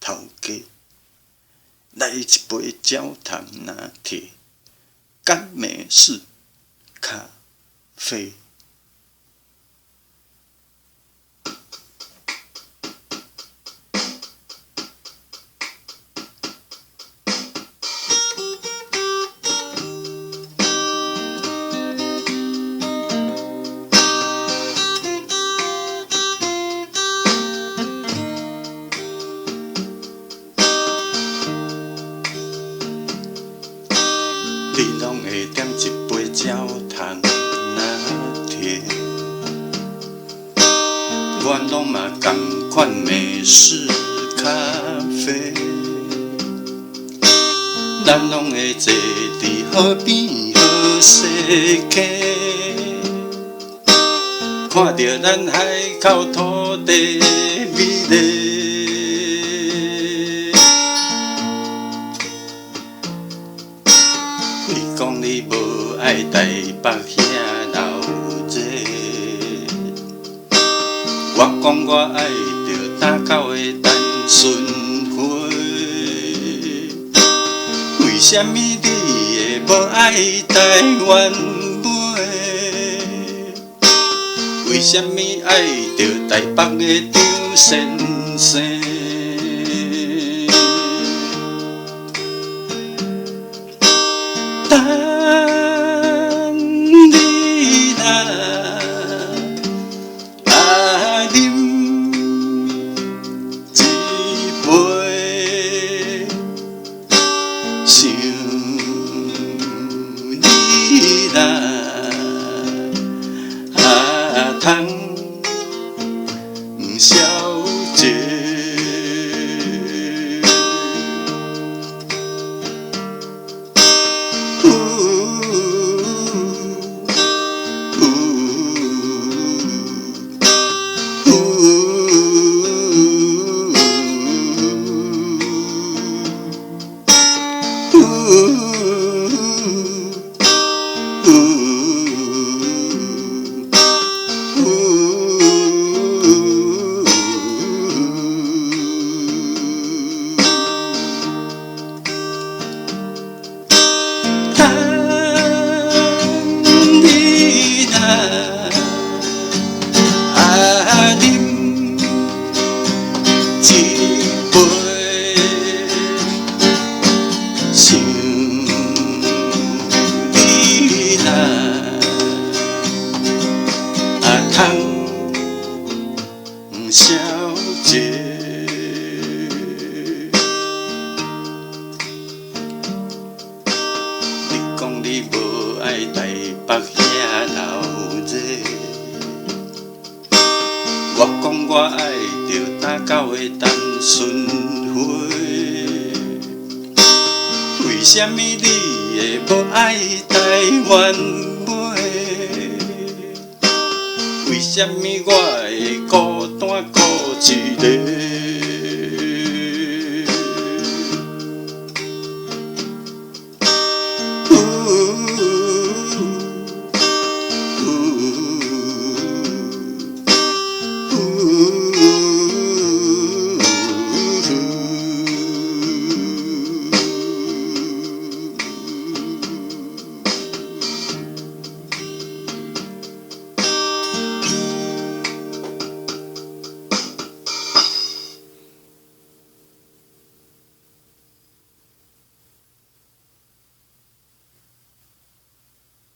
头家，来一杯焦糖拿铁，干美式咖啡。你拢会点一杯焦糖拿铁，我拢嘛同款美式咖啡，咱拢会坐伫河边好踅客，看着咱海口土地美丽。讲你无爱台北遐闹热，我讲我爱着打狗的单纯花。为什么你会无爱台湾妹？为什么爱着台北的张先生？等你来饮一杯，想你来通小姐。小姐，你讲你无爱台北遐闹热，我讲我爱着打狗的单纯花。为什么你会无爱台湾妹？为什么我会孤单孤一个？